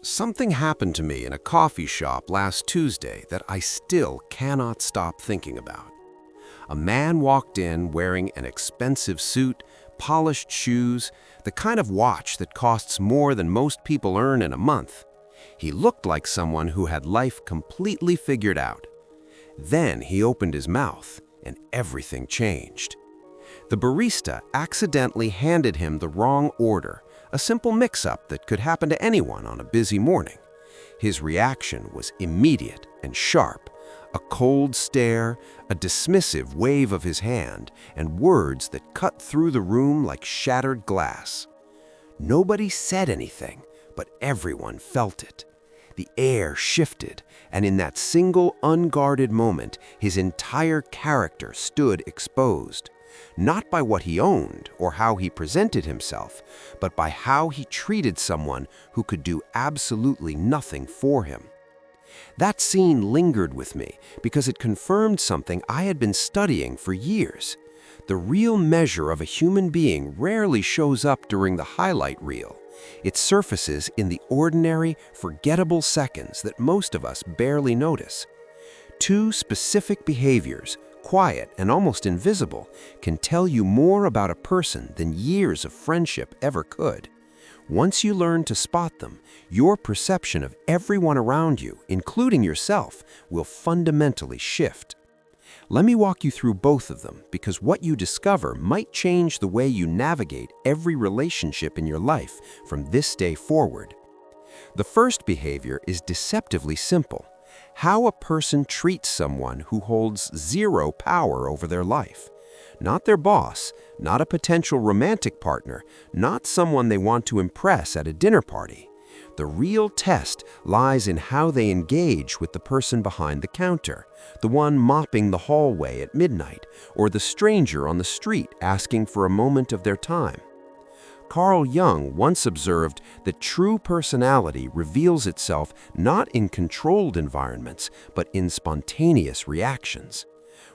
Something happened to me in a coffee shop last Tuesday that I still cannot stop thinking about. A man walked in wearing an expensive suit, polished shoes, the kind of watch that costs more than most people earn in a month. He looked like someone who had life completely figured out. Then he opened his mouth, and everything changed. The barista accidentally handed him the wrong order, a simple mix-up that could happen to anyone on a busy morning. His reaction was immediate and sharp, a cold stare, a dismissive wave of his hand, and words that cut through the room like shattered glass. Nobody said anything, but everyone felt it. The air shifted, and in that single unguarded moment, his entire character stood exposed. Not by what he owned or how he presented himself, but by how he treated someone who could do absolutely nothing for him. That scene lingered with me because it confirmed something I had been studying for years. The real measure of a human being rarely shows up during the highlight reel. It surfaces in the ordinary, forgettable seconds that most of us barely notice. Two specific behaviors, quiet and almost invisible, can tell you more about a person than years of friendship ever could. Once you learn to spot them, your perception of everyone around you, including yourself, will fundamentally shift. Let me walk you through both of them because what you discover might change the way you navigate every relationship in your life from this day forward. The first behavior is deceptively simple: how a person treats someone who holds zero power over their life. Not their boss, not a potential romantic partner, not someone they want to impress at a dinner party. The real test lies in how they engage with the person behind the counter, the one mopping the hallway at midnight, or the stranger on the street asking for a moment of their time. Carl Jung once observed that true personality reveals itself not in controlled environments, but in spontaneous reactions.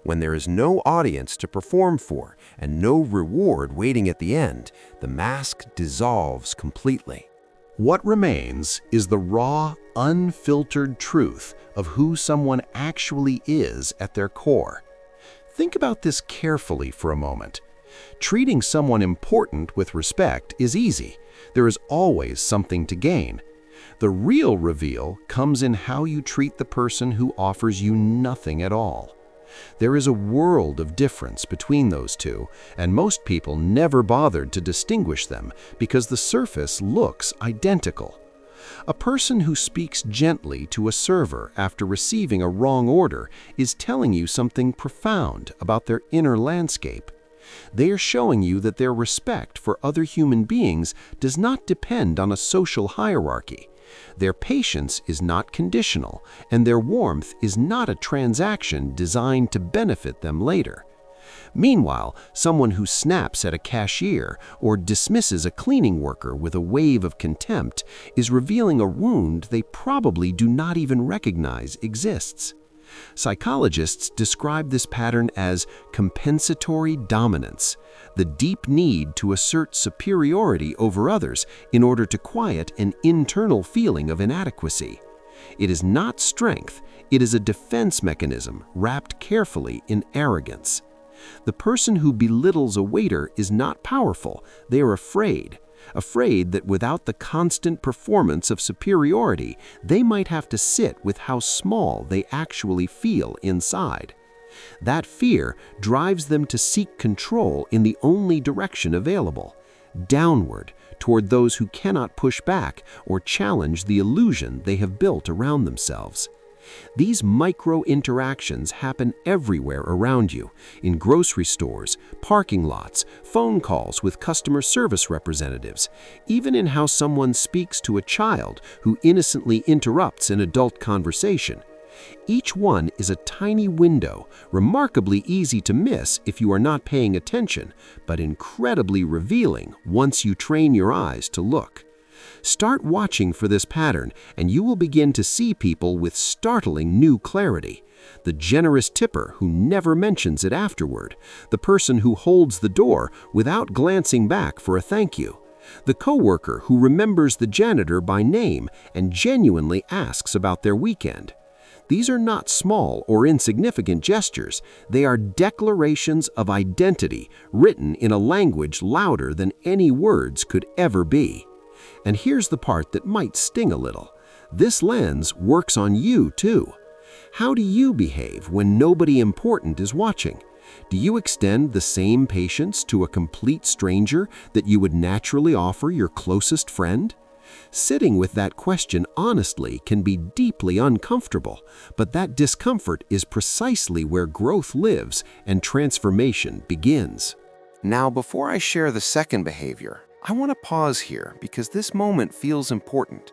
When there is no audience to perform for and no reward waiting at the end, the mask dissolves completely. What remains is the raw, unfiltered truth of who someone actually is at their core. Think about this carefully for a moment. Treating someone important with respect is easy. There is always something to gain. The real reveal comes in how you treat the person who offers you nothing at all. There is a world of difference between those two, and most people never bothered to distinguish them because the surface looks identical. A person who speaks gently to a server after receiving a wrong order is telling you something profound about their inner landscape. They are showing you that their respect for other human beings does not depend on a social hierarchy. Their patience is not conditional, and their warmth is not a transaction designed to benefit them later. Meanwhile, someone who snaps at a cashier or dismisses a cleaning worker with a wave of contempt is revealing a wound they probably do not even recognize exists. Psychologists describe this pattern as compensatory dominance, the deep need to assert superiority over others in order to quiet an internal feeling of inadequacy. It is not strength, it is a defense mechanism wrapped carefully in arrogance. The person who belittles a waiter is not powerful, they are afraid that without the constant performance of superiority, they might have to sit with how small they actually feel inside. That fear drives them to seek control in the only direction available, downward, toward those who cannot push back or challenge the illusion they have built around themselves. These micro-interactions happen everywhere around you, in grocery stores, parking lots, phone calls with customer service representatives, even in how someone speaks to a child who innocently interrupts an adult conversation. Each one is a tiny window, remarkably easy to miss if you are not paying attention, but incredibly revealing once you train your eyes to look. Start watching for this pattern, and you will begin to see people with startling new clarity. The generous tipper who never mentions it afterward. The person who holds the door without glancing back for a thank you. The coworker who remembers the janitor by name and genuinely asks about their weekend. These are not small or insignificant gestures. They are declarations of identity written in a language louder than any words could ever be. And here's the part that might sting a little. This lens works on you too. How do you behave when nobody important is watching? Do you extend the same patience to a complete stranger that you would naturally offer your closest friend? Sitting with that question honestly can be deeply uncomfortable, but that discomfort is precisely where growth lives and transformation begins. Now, before I share the second behavior, I want to pause here because this moment feels important.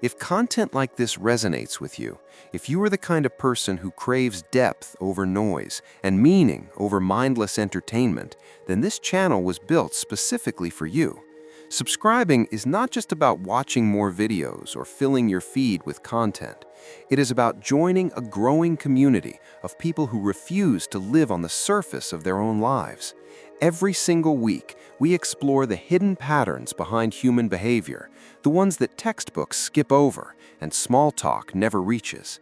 If content like this resonates with you, if you are the kind of person who craves depth over noise and meaning over mindless entertainment, then this channel was built specifically for you. Subscribing is not just about watching more videos or filling your feed with content. It is about joining a growing community of people who refuse to live on the surface of their own lives. Every single week, we explore the hidden patterns behind human behavior, the ones that textbooks skip over and small talk never reaches.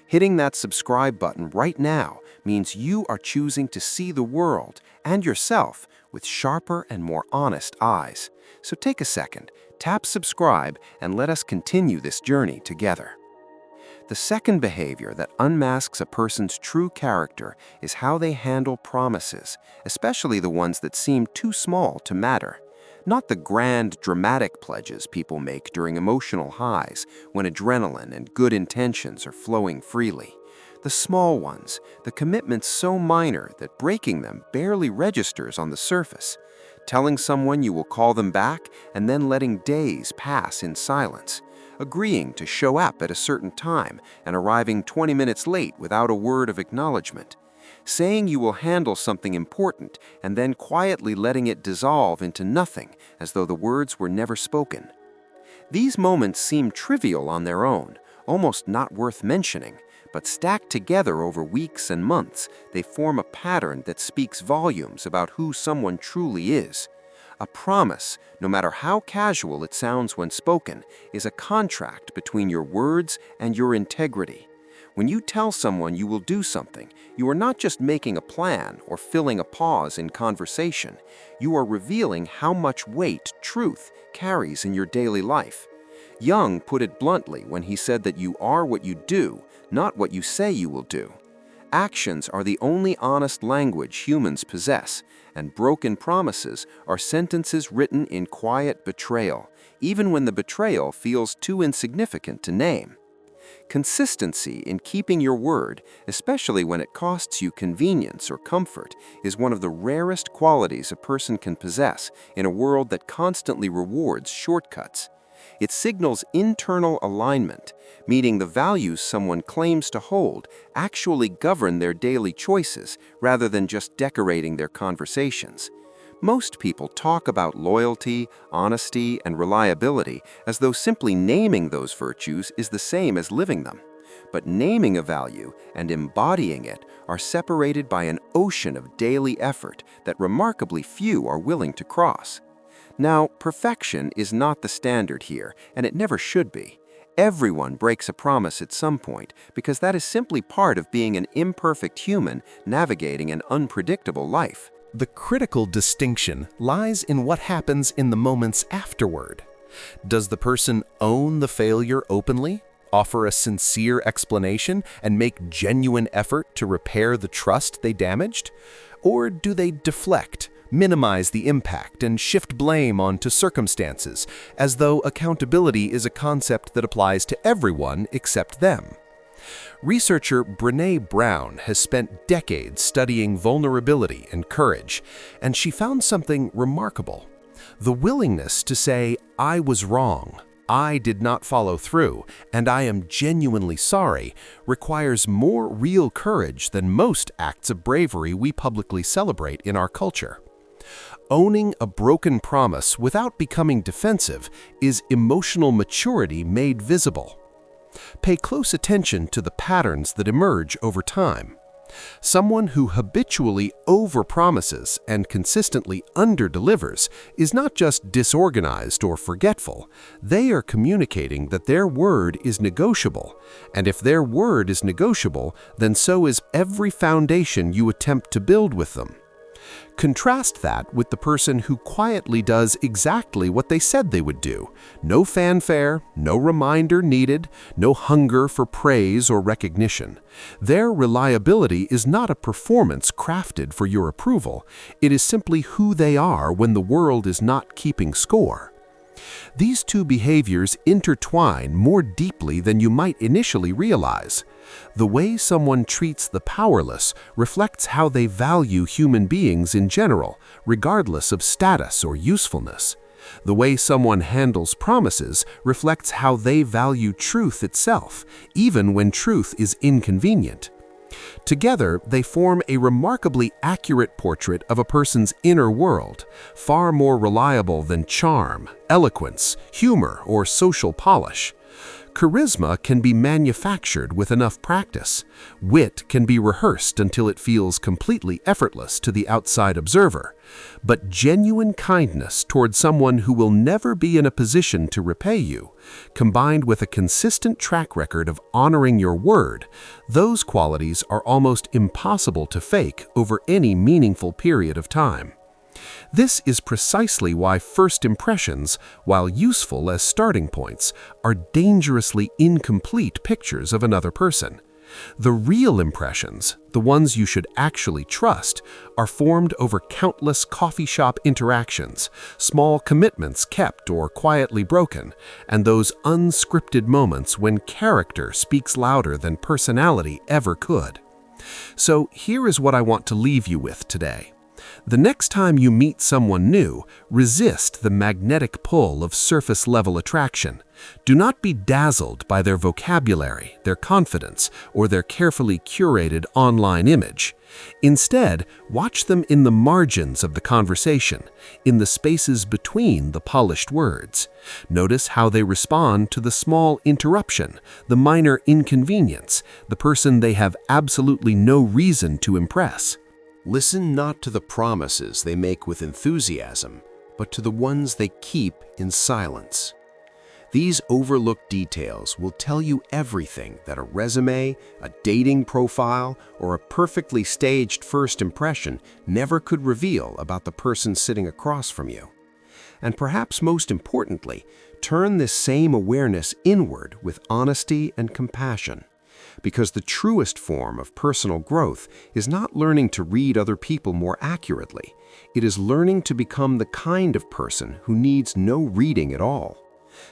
Hitting that subscribe button right now means you are choosing to see the world and yourself with sharper and more honest eyes. So take a second, tap subscribe, and let us continue this journey together. The second behavior that unmasks a person's true character is how they handle promises, especially the ones that seem too small to matter. Not the grand, dramatic pledges people make during emotional highs when adrenaline and good intentions are flowing freely. The small ones, the commitments so minor that breaking them barely registers on the surface. Telling someone you will call them back and then letting days pass in silence. Agreeing to show up at a certain time and arriving 20 minutes late without a word of acknowledgement. Saying you will handle something important and then quietly letting it dissolve into nothing as though the words were never spoken. These moments seem trivial on their own, almost not worth mentioning, but stacked together over weeks and months, they form a pattern that speaks volumes about who someone truly is. A promise, no matter how casual it sounds when spoken, is a contract between your words and your integrity. When you tell someone you will do something, you are not just making a plan or filling a pause in conversation. You are revealing how much weight truth carries in your daily life. Jung put it bluntly when he said that you are what you do, not what you say you will do. Actions are the only honest language humans possess, and broken promises are sentences written in quiet betrayal, even when the betrayal feels too insignificant to name. Consistency in keeping your word, especially when it costs you convenience or comfort, is one of the rarest qualities a person can possess in a world that constantly rewards shortcuts. It signals internal alignment, meaning the values someone claims to hold actually govern their daily choices rather than just decorating their conversations. Most people talk about loyalty, honesty, and reliability as though simply naming those virtues is the same as living them. But naming a value and embodying it are separated by an ocean of daily effort that remarkably few are willing to cross. Now, perfection is not the standard here, and it never should be. Everyone breaks a promise at some point because that is simply part of being an imperfect human navigating an unpredictable life. The critical distinction lies in what happens in the moments afterward. Does the person own the failure openly, offer a sincere explanation, and make genuine effort to repair the trust they damaged? Or do they deflect, minimize the impact, and shift blame onto circumstances, as though accountability is a concept that applies to everyone except them? Researcher Brené Brown has spent decades studying vulnerability and courage, and she found something remarkable. The willingness to say, "I was wrong, I did not follow through, and I am genuinely sorry," requires more real courage than most acts of bravery we publicly celebrate in our culture. Owning a broken promise without becoming defensive is emotional maturity made visible. Pay close attention to the patterns that emerge over time. Someone who habitually overpromises and consistently underdelivers is not just disorganized or forgetful. They are communicating that their word is negotiable, and if their word is negotiable, then so is every foundation you attempt to build with them. Contrast that with the person who quietly does exactly what they said they would do. No fanfare, no reminder needed, no hunger for praise or recognition. Their reliability is not a performance crafted for your approval. It is simply who they are when the world is not keeping score. These two behaviors intertwine more deeply than you might initially realize. The way someone treats the powerless reflects how they value human beings in general, regardless of status or usefulness. The way someone handles promises reflects how they value truth itself, even when truth is inconvenient. Together, they form a remarkably accurate portrait of a person's inner world, far more reliable than charm, eloquence, humor, or social polish. Charisma can be manufactured with enough practice. Wit can be rehearsed until it feels completely effortless to the outside observer. But genuine kindness toward someone who will never be in a position to repay you, combined with a consistent track record of honoring your word, those qualities are almost impossible to fake over any meaningful period of time. This is precisely why first impressions, while useful as starting points, are dangerously incomplete pictures of another person. The real impressions, the ones you should actually trust, are formed over countless coffee shop interactions, small commitments kept or quietly broken, and those unscripted moments when character speaks louder than personality ever could. So here is what I want to leave you with today. The next time you meet someone new, resist the magnetic pull of surface-level attraction. Do not be dazzled by their vocabulary, their confidence, or their carefully curated online image. Instead, watch them in the margins of the conversation, in the spaces between the polished words. Notice how they respond to the small interruption, the minor inconvenience, the person they have absolutely no reason to impress. Listen not to the promises they make with enthusiasm, but to the ones they keep in silence. These overlooked details will tell you everything that a resume, a dating profile, or a perfectly staged first impression never could reveal about the person sitting across from you. And perhaps most importantly, turn this same awareness inward with honesty and compassion. Because the truest form of personal growth is not learning to read other people more accurately. It is learning to become the kind of person who needs no reading at all.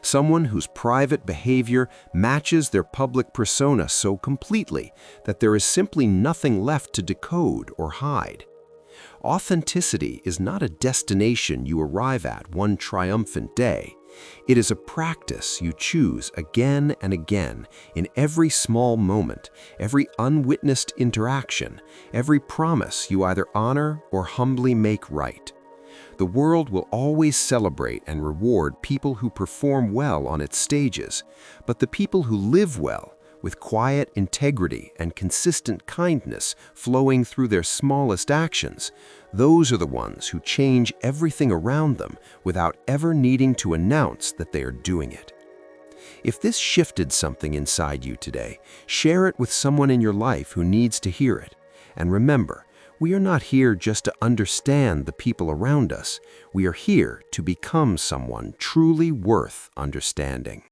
Someone whose private behavior matches their public persona so completely that there is simply nothing left to decode or hide. Authenticity is not a destination you arrive at one triumphant day. It is a practice you choose again and again in every small moment, every unwitnessed interaction, every promise you either honor or humbly make right. The world will always celebrate and reward people who perform well on its stages, but the people who live well, with quiet integrity and consistent kindness flowing through their smallest actions, those are the ones who change everything around them without ever needing to announce that they are doing it. If this shifted something inside you today, share it with someone in your life who needs to hear it. And remember, we are not here just to understand the people around us. We are here to become someone truly worth understanding.